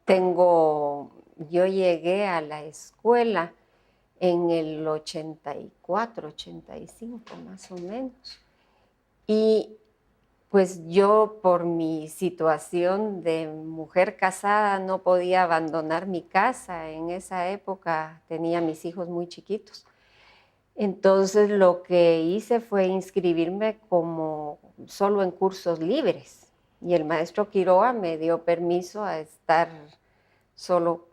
Yo llegué a la escuela en el 84, 85 más o menos. Y pues yo por mi situación de mujer casada no podía abandonar mi casa. En esa época tenía mis hijos muy chiquitos. Entonces lo que hice fue inscribirme como solo en cursos libres. Y el maestro Quiroga me dio permiso a estar solo.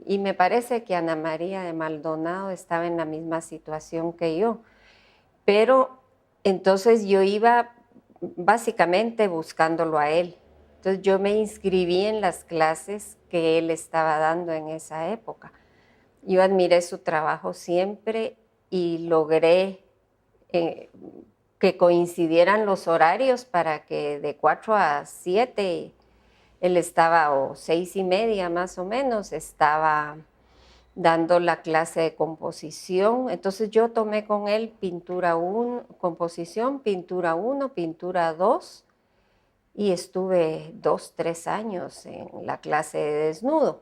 Y me parece que Ana María de Maldonado estaba en la misma situación que yo. Pero entonces yo iba básicamente buscándolo a él. Entonces yo me inscribí en las clases que él estaba dando en esa época. Yo admiré su trabajo siempre y logré eh, que coincidieran los horarios para que de 4 a 7 él estaba, o 6:30 más o menos, estaba dando la clase de composición. Entonces yo tomé con él pintura 1, composición, pintura 1, pintura 2 y estuve 2, 3 años en la clase de desnudo.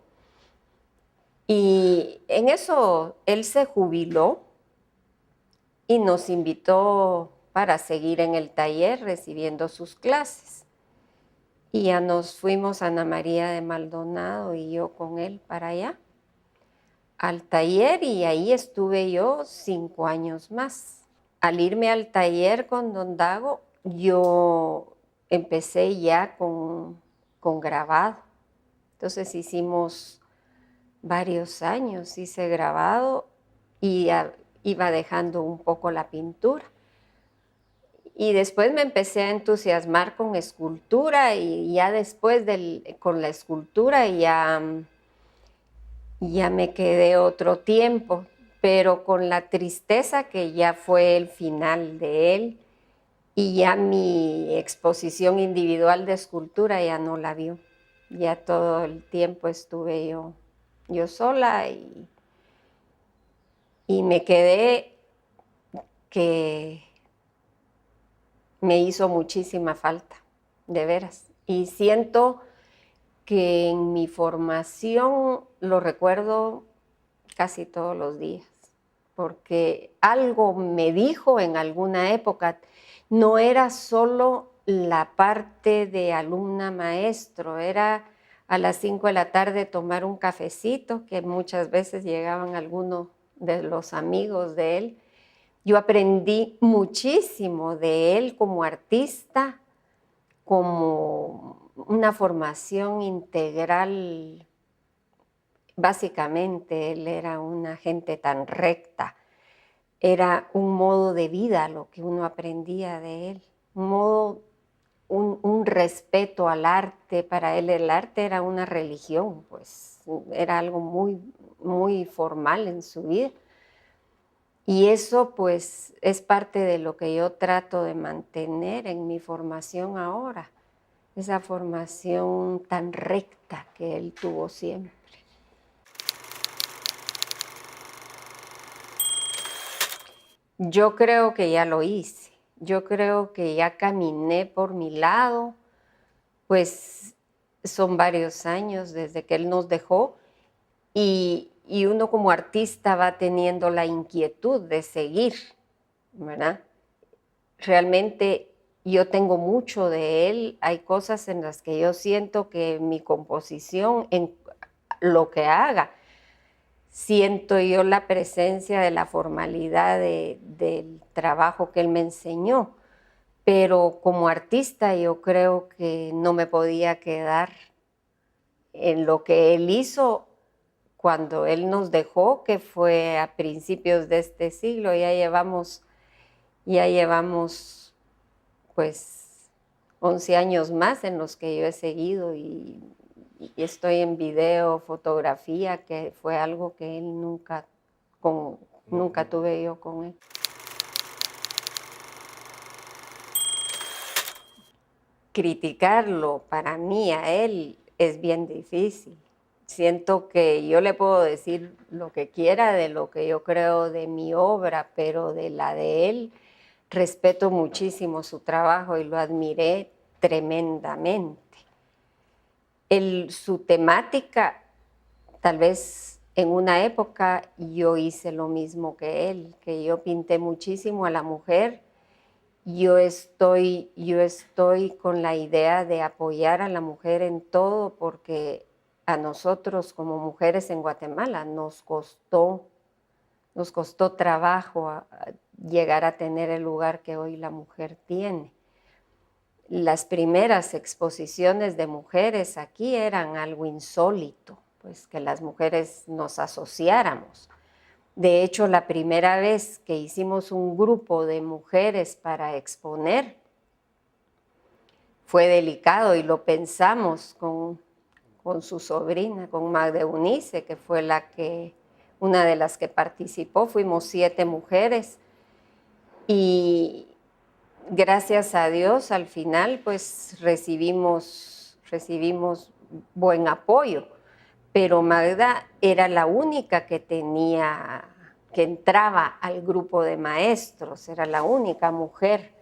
Y en eso él se jubiló y nos invitó para seguir en el taller recibiendo sus clases. Y ya nos fuimos Ana María de Maldonado y yo con él para allá, al taller, y ahí estuve yo 5 años más. Al irme al taller con don Dago, yo empecé ya con grabado. Entonces hicimos varios años, hice grabado y iba dejando un poco la pintura. Y después me empecé a entusiasmar con escultura y ya después con la escultura ya me quedé otro tiempo, pero con la tristeza que ya fue el final de él y ya mi exposición individual de escultura ya no la vio. Ya todo el tiempo estuve yo sola y me quedé que me hizo muchísima falta, de veras. Y siento que en mi formación lo recuerdo casi todos los días, porque algo me dijo en alguna época. No era solo la parte de alumna maestro, era a las 5 de la tarde tomar un cafecito, que muchas veces llegaban algunos de los amigos de él. Yo aprendí muchísimo de él como artista, como una formación integral. Básicamente, él era una gente tan recta, era un modo de vida lo que uno aprendía de él, un respeto al arte. Para él el arte era una religión, pues era algo muy, muy formal en su vida. Y eso pues es parte de lo que yo trato de mantener en mi formación ahora, esa formación tan recta que él tuvo siempre. Yo creo que ya lo hice, yo creo que ya caminé por mi lado, pues son varios años desde que él nos dejó y uno como artista va teniendo la inquietud de seguir, ¿verdad? Realmente yo tengo mucho de él, hay cosas en las que yo siento que mi composición, en lo que haga, siento yo la presencia de la formalidad del trabajo que él me enseñó, pero como artista yo creo que no me podía quedar en lo que él hizo cuando él nos dejó, que fue a principios de este siglo. Ya llevamos pues 11 años más en los que yo he seguido y estoy en video, fotografía, que fue algo que él nunca tuve yo con él. Criticarlo para mí a él es bien difícil. Siento que yo le puedo decir lo que quiera de lo que yo creo de mi obra, pero de la de él respeto muchísimo su trabajo y lo admiré tremendamente. Su temática, tal vez en una época yo hice lo mismo que él, que yo pinté muchísimo a la mujer. Yo estoy con la idea de apoyar a la mujer en todo porque a nosotros como mujeres en Guatemala nos costó trabajo llegar a tener el lugar que hoy la mujer tiene. Las primeras exposiciones de mujeres aquí eran algo insólito, pues que las mujeres nos asociáramos. De hecho, la primera vez que hicimos un grupo de mujeres para exponer fue delicado y lo pensamos con su sobrina, con Magda Eunice, que fue una de las que participó. Fuimos 7 mujeres y gracias a Dios al final pues recibimos buen apoyo, pero Magda era la única que entraba al grupo de maestros, era la única mujer.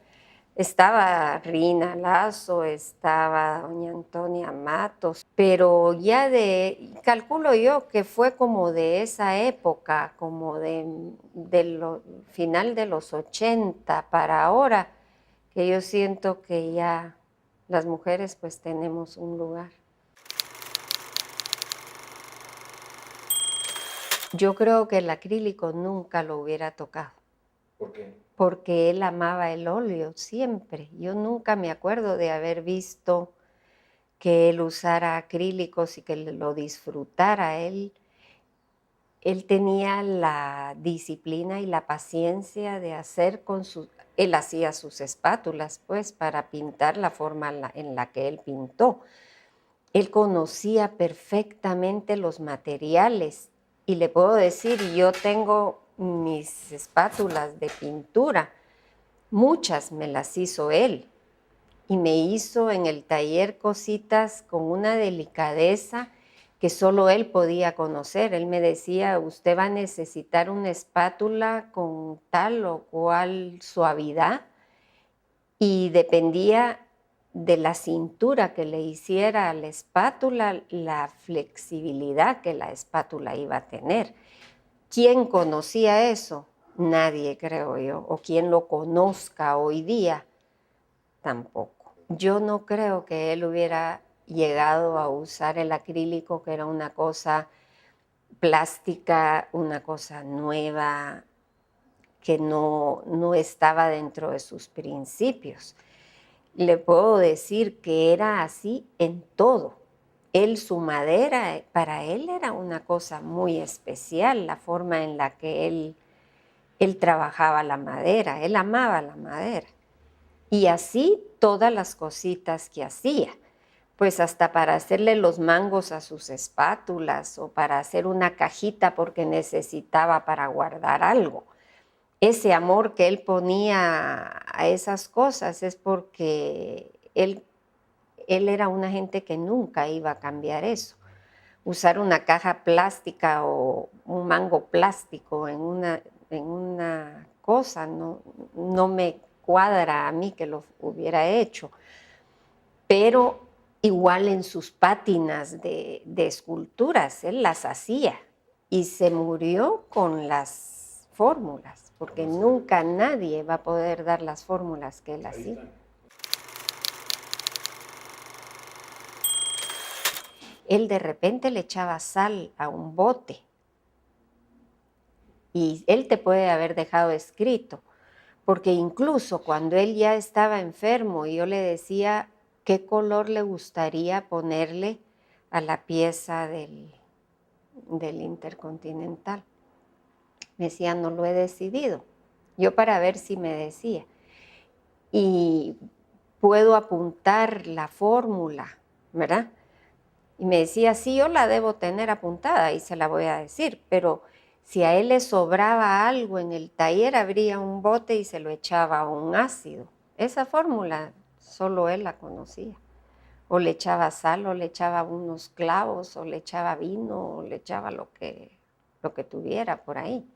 Estaba Rina Lazo, estaba doña Antonia Matos, pero calculo yo que fue como de esa época, como final de los 80 para ahora, que yo siento que ya las mujeres pues tenemos un lugar. Yo creo que el acrílico nunca lo hubiera tocado. ¿Por qué? Porque él amaba el óleo siempre. Yo nunca me acuerdo de haber visto que él usara acrílicos y que lo disfrutara. Él tenía la disciplina y la paciencia de hacer él hacía sus espátulas, pues, para pintar la forma en la que él pintó. Él conocía perfectamente los materiales y le puedo decir, yo tengo mis espátulas de pintura, muchas me las hizo él y me hizo en el taller cositas con una delicadeza que solo él podía conocer. Él me decía, usted va a necesitar una espátula con tal o cual suavidad y dependía de la cintura que le hiciera a la espátula, la flexibilidad que la espátula iba a tener. ¿Quién conocía eso? Nadie, creo yo. O quien lo conozca hoy día, tampoco. Yo no creo que él hubiera llegado a usar el acrílico, que era una cosa plástica, una cosa nueva, que no estaba dentro de sus principios. Le puedo decir que era así en todo. Su madera, para él era una cosa muy especial, la forma en la que él trabajaba la madera, él amaba la madera. Y así todas las cositas que hacía, pues hasta para hacerle los mangos a sus espátulas o para hacer una cajita porque necesitaba para guardar algo. Ese amor que él ponía a esas cosas es porque él era una gente que nunca iba a cambiar eso. Usar una caja plástica o un mango plástico en una cosa no me cuadra a mí que lo hubiera hecho. Pero igual en sus pátinas de esculturas, él las hacía y se murió con las fórmulas, porque nunca nadie va a poder dar las fórmulas que él hacía. Él de repente le echaba sal a un bote y él te puede haber dejado escrito, porque incluso cuando él ya estaba enfermo y yo le decía qué color le gustaría ponerle a la pieza del Intercontinental, me decía, no lo he decidido. Yo para ver si me decía. Y puedo apuntar la fórmula, ¿verdad? Y me decía, sí, yo la debo tener apuntada y se la voy a decir, pero si a él le sobraba algo en el taller, abría un bote y se lo echaba a un ácido. Esa fórmula solo él la conocía. O le echaba sal, o le echaba unos clavos, o le echaba vino, o le echaba lo que tuviera por ahí.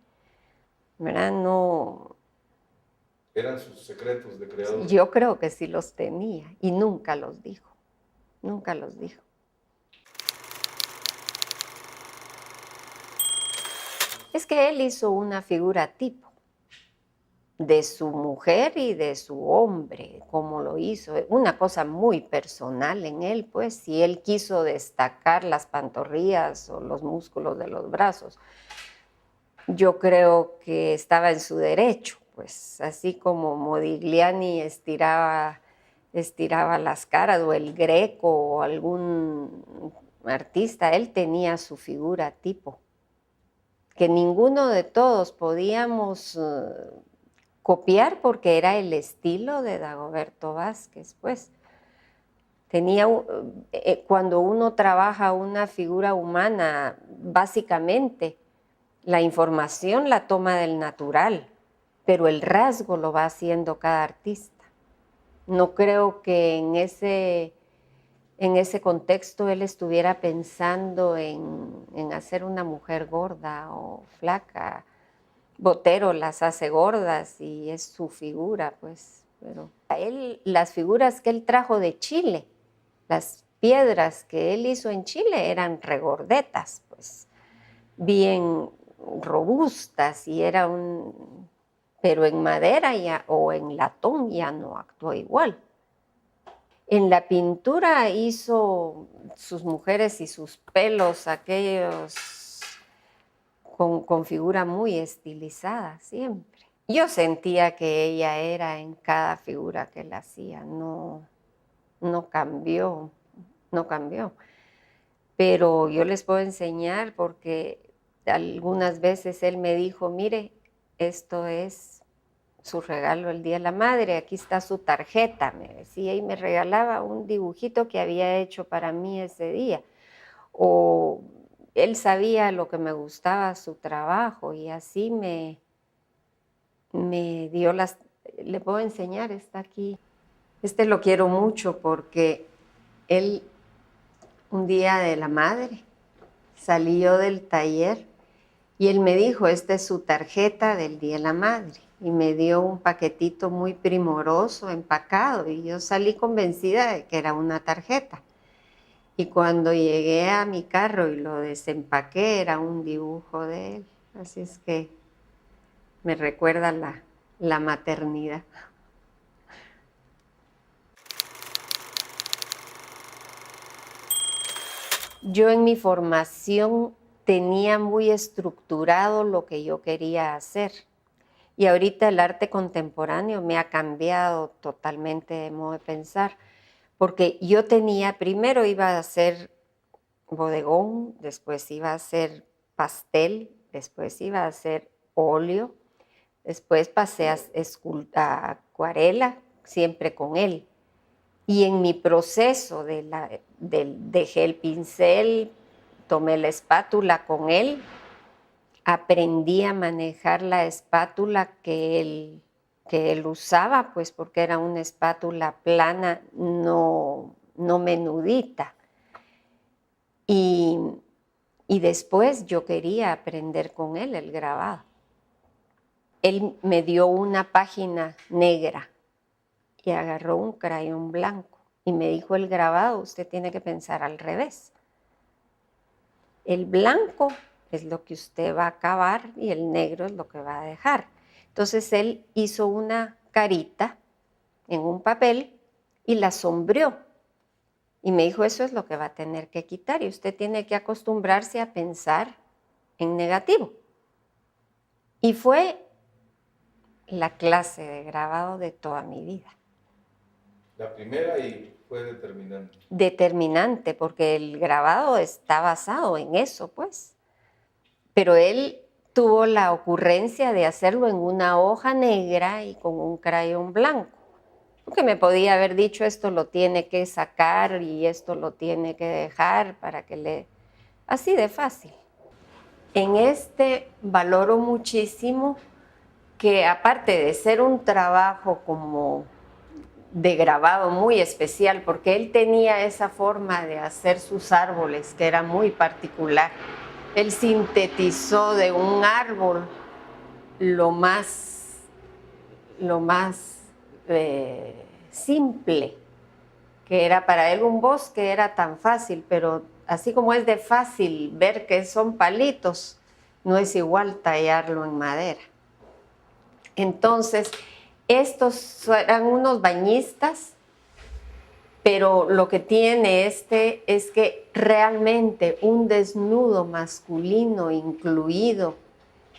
¿Verdad? No. ¿Eran sus secretos de creador? Yo creo que sí los tenía y nunca los dijo. Nunca los dijo. Es que él hizo una figura tipo de su mujer y de su hombre, como lo hizo, una cosa muy personal en él, pues, si él quiso destacar las pantorrillas o los músculos de los brazos, yo creo que estaba en su derecho, pues, así como Modigliani estiraba las caras, o el Greco, o algún artista, él tenía su figura tipo, que ninguno de todos podíamos copiar porque era el estilo de Dagoberto Vázquez, pues. Cuando uno trabaja una figura humana, básicamente, la información la toma del natural, pero el rasgo lo va haciendo cada artista. No creo que en ese contexto él estuviera pensando en hacer una mujer gorda o flaca. Botero las hace gordas y es su figura, pues. Pero las figuras que él trajo de Chile, las piedras que él hizo en Chile eran regordetas, pues, bien robustas, y pero en madera o en latón ya no actuó igual. En la pintura hizo sus mujeres y sus pelos, aquellos con figura muy estilizada siempre. Yo sentía que ella era en cada figura que él hacía, no cambió, no cambió. Pero yo les puedo enseñar porque algunas veces él me dijo, mire, esto es su regalo el Día de la Madre, aquí está su tarjeta, me decía, y me regalaba un dibujito que había hecho para mí ese día. O él sabía lo que me gustaba, su trabajo, y así me dio le puedo enseñar, está aquí. Lo quiero mucho porque él, un día de la madre, salí yo del taller y él me dijo, esta es su tarjeta del Día de la Madre. Y me dio un paquetito muy primoroso, empacado, y yo salí convencida de que era una tarjeta. Y cuando llegué a mi carro y lo desempaqué, era un dibujo de él. Así es que me recuerda la maternidad. Yo en mi formación tenía muy estructurado lo que yo quería hacer. Y ahorita el arte contemporáneo me ha cambiado totalmente de modo de pensar. Porque yo primero iba a hacer bodegón, después iba a hacer pastel, después iba a hacer óleo, después pasé a acuarela, siempre con él. Y en mi proceso dejé el pincel, tomé la espátula con él, aprendí a manejar la espátula que él usaba, pues porque era una espátula plana, no menudita. Y después yo quería aprender con él el grabado. Él me dio una página negra y agarró un crayón blanco y me dijo, el grabado usted tiene que pensar al revés. El blanco es lo que usted va a acabar y el negro es lo que va a dejar. Entonces él hizo una carita en un papel y la sombreó. Y me dijo, eso es lo que va a tener que quitar y usted tiene que acostumbrarse a pensar en negativo. Y fue la clase de grabado de toda mi vida. La primera y fue determinante. Determinante, porque el grabado está basado en eso, pues. Pero él tuvo la ocurrencia de hacerlo en una hoja negra y con un crayón blanco. Porque me podía haber dicho, esto lo tiene que sacar y esto lo tiene que dejar para que así de fácil. En valoro muchísimo que, aparte de ser un trabajo como de grabado muy especial, porque él tenía esa forma de hacer sus árboles que era muy particular. Él sintetizó de un árbol lo más simple, que era para él un bosque, era tan fácil, pero así como es de fácil ver que son palitos, no es igual tallarlo en madera. Entonces, estos eran unos bañistas, pero lo que tiene este es que realmente un desnudo masculino incluido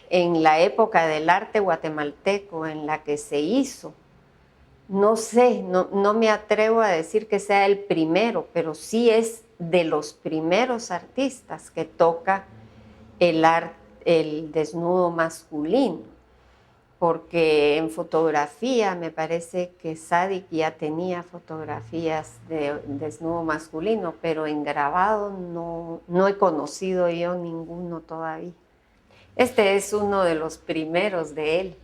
en la época del arte guatemalteco en la que se hizo, no sé, no me atrevo a decir que sea el primero, pero sí es de los primeros artistas que toca el desnudo masculino, porque en fotografía me parece que Sadik ya tenía fotografías de desnudo masculino, pero en grabado no he conocido yo ninguno todavía. Este es uno de los primeros de él,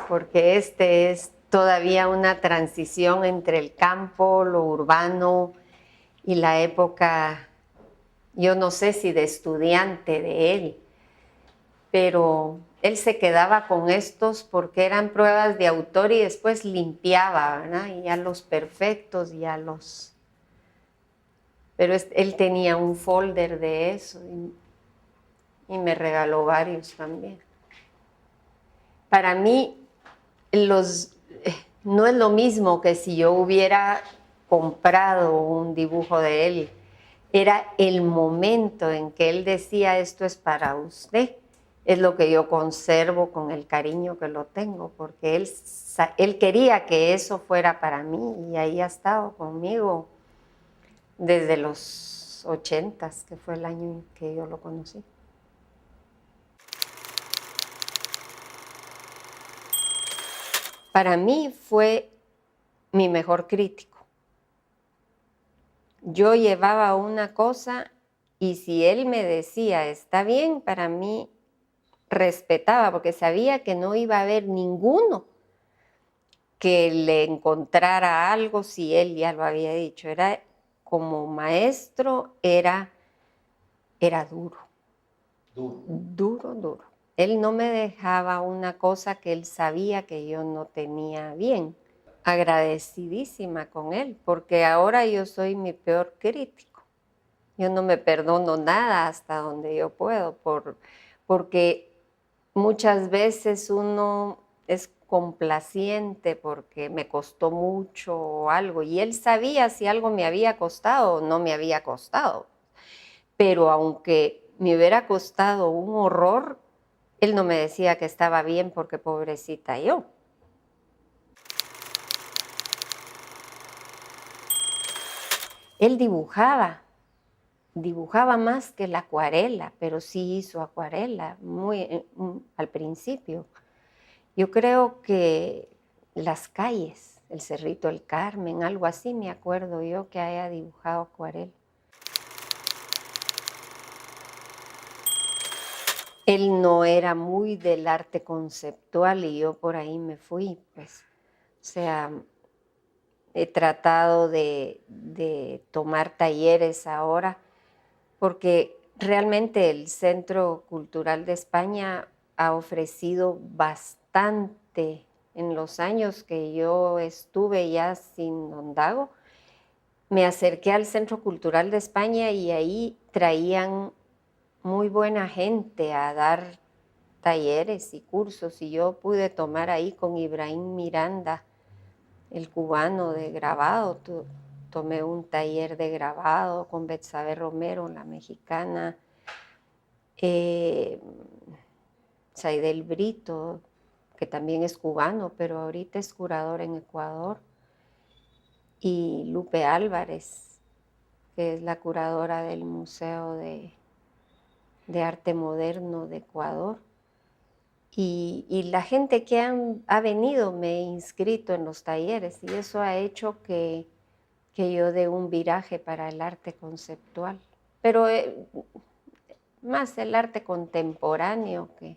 porque este es todavía una transición entre el campo, lo urbano y la época, yo no sé si de estudiante de él, pero él se quedaba con estos porque eran pruebas de autor y después limpiaba, ¿verdad? Y ya los perfectos, ya los... Pero él tenía un folder de eso y me regaló varios también. Para mí, no es lo mismo que si yo hubiera comprado un dibujo de él. Era el momento en que él decía, esto es para usted. Es lo que yo conservo con el cariño que lo tengo, porque él quería que eso fuera para mí y ahí ha estado conmigo desde los 80s, que fue el año en que yo lo conocí. Para mí fue mi mejor crítico. Yo llevaba una cosa y si él me decía, está bien, para mí respetaba, porque sabía que no iba a haber ninguno que le encontrara algo si él ya lo había dicho. Era como maestro, era duro. Duro. Él no me dejaba una cosa que él sabía que yo no tenía bien. Agradecidísima con él, porque ahora yo soy mi peor crítico. Yo no me perdono nada hasta donde yo puedo, porque muchas veces uno es complaciente porque me costó mucho o algo, y él sabía si algo me había costado o no me había costado. Pero aunque me hubiera costado un horror, él no me decía que estaba bien porque pobrecita yo. Él dibujaba más que la acuarela, pero sí hizo acuarela muy al principio. Yo creo que Las Calles, el Cerrito del Carmen, algo así me acuerdo yo que haya dibujado acuarela. Él no era muy del arte conceptual y yo por ahí me fui, pues, o sea, he tratado de tomar talleres ahora porque realmente el Centro Cultural de España ha ofrecido bastante en los años que yo estuve ya sin Ondago. Me acerqué al Centro Cultural de España y ahí traían muy buena gente a dar talleres y cursos y yo pude tomar ahí con Ibrahim Miranda, el cubano de grabado. Tomé un taller de grabado con Betsabe Romero, la mexicana, Saidel Brito, que también es cubano, pero ahorita es curador en Ecuador, y Lupe Álvarez, que es la curadora del Museo de Arte Moderno de Ecuador. Y la gente que ha venido me he inscrito en los talleres y eso ha hecho que yo dé un viraje para el arte conceptual, pero más el arte contemporáneo que...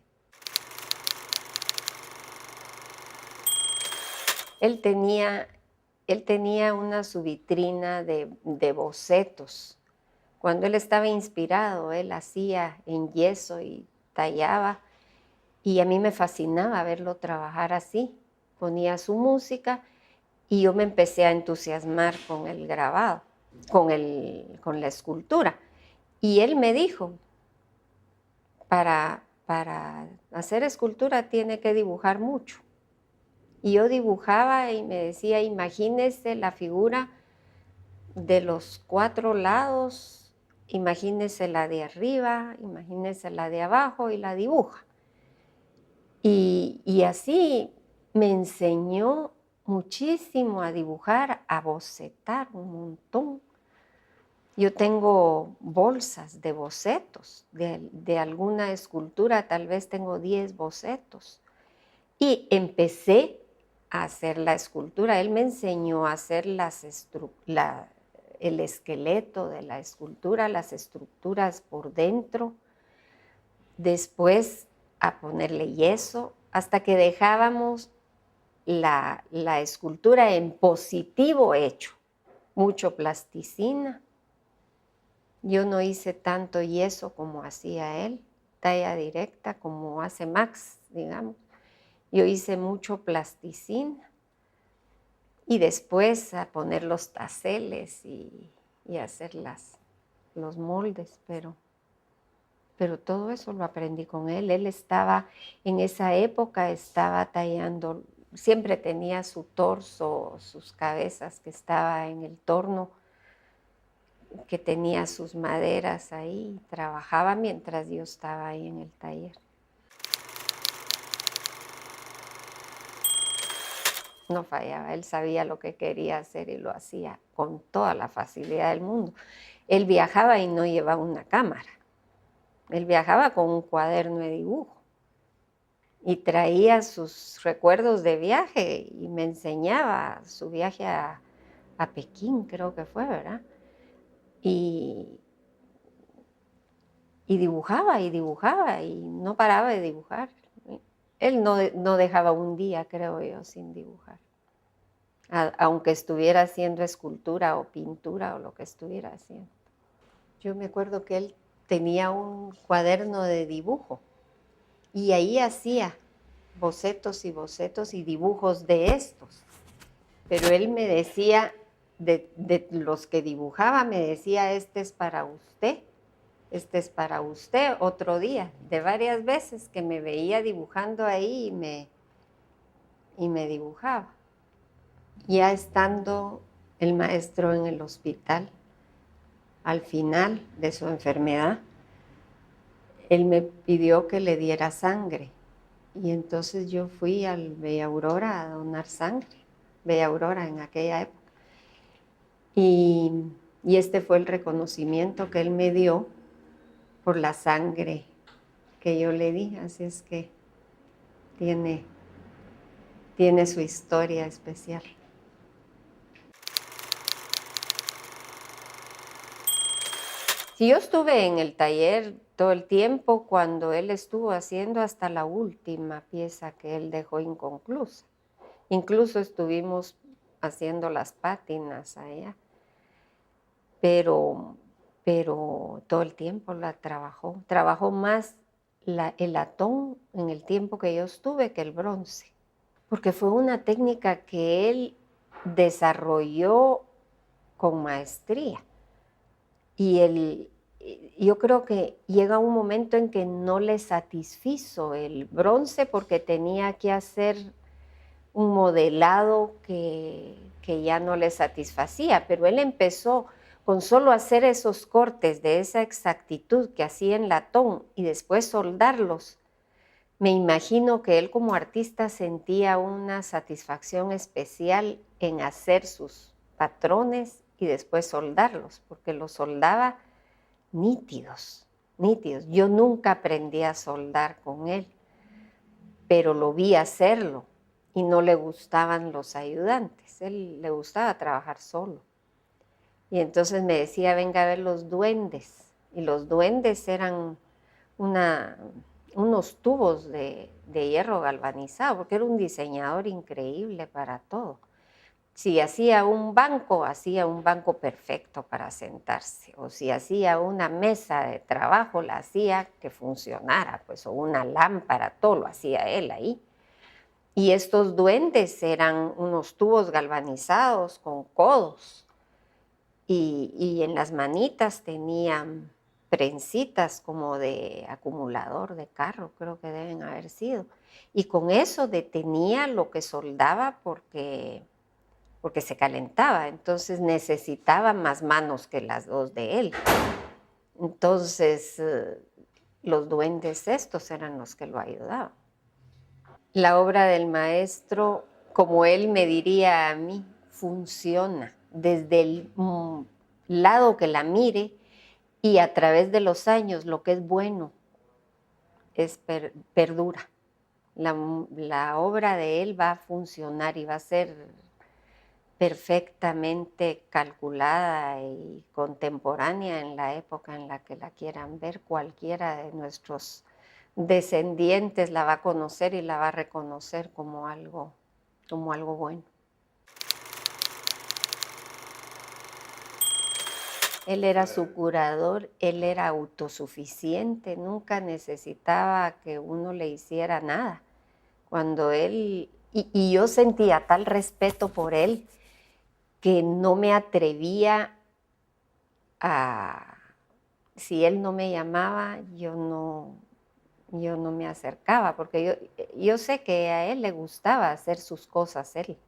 Él tenía una subvitrina de bocetos. Cuando él estaba inspirado, él hacía en yeso y tallaba. Y a mí me fascinaba verlo trabajar así. Ponía su música y yo me empecé a entusiasmar con el grabado, con la escultura. Y él me dijo, para hacer escultura tiene que dibujar mucho. Y yo dibujaba y me decía, imagínese la figura de los 4 lados, imagínese la de arriba, imagínese la de abajo y la dibuja. Y así me enseñó muchísimo a dibujar, a bocetar un montón. Yo tengo bolsas de bocetos, de alguna escultura, tal vez tengo 10 bocetos. Y empecé a hacer la escultura. Él me enseñó a hacer el esqueleto de la escultura, las estructuras por dentro. Después a ponerle yeso, hasta que dejábamos la escultura en positivo hecho. Mucho plasticina. Yo no hice tanto yeso como hacía él, talla directa como hace Max, digamos. Yo hice mucho plasticina y después a poner los taseles y hacer los moldes, pero todo eso lo aprendí con él. Él estaba, en esa época estaba tallando, siempre tenía su torso, sus cabezas que estaba en el torno, que tenía sus maderas ahí, trabajaba mientras yo estaba ahí en el taller. No fallaba, él sabía lo que quería hacer y lo hacía con toda la facilidad del mundo. Él viajaba y no llevaba una cámara. Él viajaba con un cuaderno de dibujo y traía sus recuerdos de viaje y me enseñaba su viaje a Pekín, creo que fue, ¿verdad? Y dibujaba y dibujaba y no paraba de dibujar. Él no dejaba un día, creo yo, sin dibujar. Aunque estuviera haciendo escultura o pintura o lo que estuviera haciendo. Yo me acuerdo que él tenía un cuaderno de dibujo y ahí hacía bocetos y bocetos y dibujos de estos. Pero él me decía, de los que dibujaba, me decía, este es para usted otro día, de varias veces que me veía dibujando ahí y me dibujaba. Ya estando el maestro en el hospital, al final de su enfermedad, él me pidió que le diera sangre. Y entonces yo fui al Bella Aurora a donar sangre, Bella Aurora en aquella época. Y este fue el reconocimiento que él me dio por la sangre que yo le di. Así es que tiene su historia especial. Sí, yo estuve en el taller todo el tiempo cuando él estuvo haciendo hasta la última pieza que él dejó inconclusa. Incluso estuvimos haciendo las pátinas allá, pero todo el tiempo la trabajó. Trabajó más el latón en el tiempo que yo estuve que el bronce, porque fue una técnica que él desarrolló con maestría. Y yo creo que llega un momento en que no le satisfizo el bronce porque tenía que hacer un modelado que ya no le satisfacía, pero él empezó con solo hacer esos cortes de esa exactitud que hacía en latón y después soldarlos. Me imagino que él como artista sentía una satisfacción especial en hacer sus patrones y después soldarlos, porque los soldaba nítidos, nítidos. Yo nunca aprendí a soldar con él, pero lo vi hacerlo y no le gustaban los ayudantes. Él le gustaba trabajar solo. Y entonces me decía, venga a ver los duendes. Y los duendes eran unos tubos de hierro galvanizado, porque era un diseñador increíble para todo. Si hacía un banco perfecto para sentarse, o si hacía una mesa de trabajo, la hacía que funcionara, pues, o una lámpara, todo lo hacía él ahí. Y estos duendes eran unos tubos galvanizados con codos, y en las manitas tenían trencitas como de acumulador de carro, creo que deben haber sido. Y con eso detenía lo que soldaba porque se calentaba, entonces necesitaba más manos que las dos de él. Entonces, los duendes estos eran los que lo ayudaban. La obra del maestro, como él me diría a mí, funciona desde el lado que la mire y a través de los años lo que es bueno perdura. La obra de él va a funcionar y va a ser perfectamente calculada y contemporánea en la época en la que la quieran ver. Cualquiera de nuestros descendientes la va a conocer y la va a reconocer como algo bueno. Él era su curador, él era autosuficiente, nunca necesitaba que uno le hiciera nada. Cuando él, y yo sentía tal respeto por él que no me atrevía a, si él no me llamaba, yo no me acercaba, porque yo sé que a él le gustaba hacer sus cosas, él.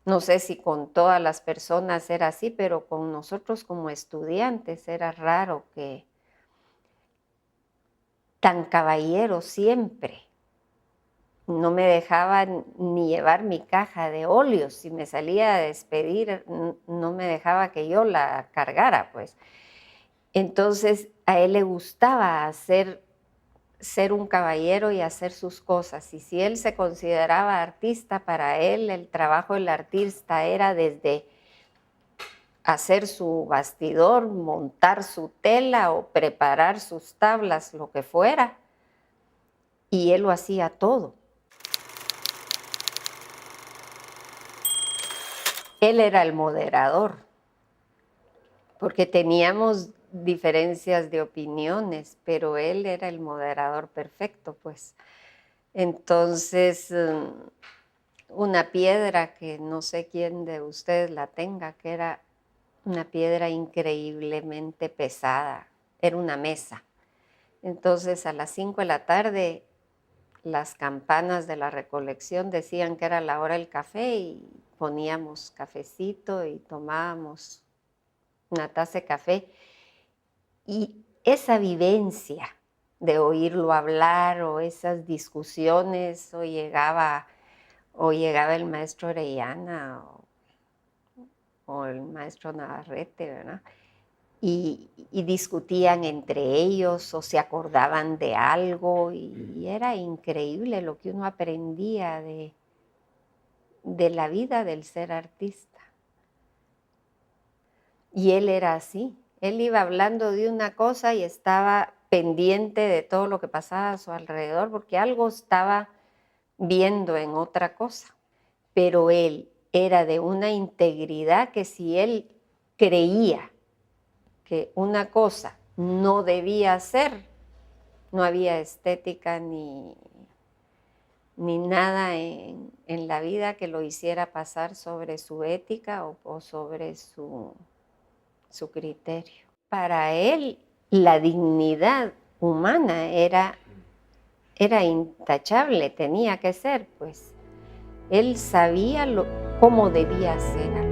No sé si con todas las personas era así, pero con nosotros como estudiantes era raro que tan caballero siempre. No me dejaba ni llevar mi caja de óleos. Si me salía a despedir, no me dejaba que yo la cargara, pues. Entonces, a él le gustaba ser un caballero y hacer sus cosas. Y si él se consideraba artista, para él el trabajo del artista era desde hacer su bastidor, montar su tela o preparar sus tablas, lo que fuera. Y él lo hacía todo. Él era el moderador, porque teníamos diferencias de opiniones, pero él era el moderador perfecto, pues. Entonces, una piedra que no sé quién de ustedes la tenga, que era una piedra increíblemente pesada, era una mesa. Entonces, a las 5 de la tarde, las campanas de la recolección decían que era la hora del café y poníamos cafecito y tomábamos una taza de café. Y esa vivencia de oírlo hablar o esas discusiones, o llegaba el maestro Orellana o el maestro Navarrete, ¿verdad? Y discutían entre ellos o se acordaban de algo y era increíble lo que uno aprendía de la vida del ser artista. Y él era así, él iba hablando de una cosa y estaba pendiente de todo lo que pasaba a su alrededor porque algo estaba viendo en otra cosa, pero él era de una integridad que si él creía que una cosa no debía ser, no había estética ni nada en la vida que lo hiciera pasar sobre su ética o sobre su criterio. Para él, la dignidad humana era intachable, tenía que ser, pues. Él sabía cómo debía ser.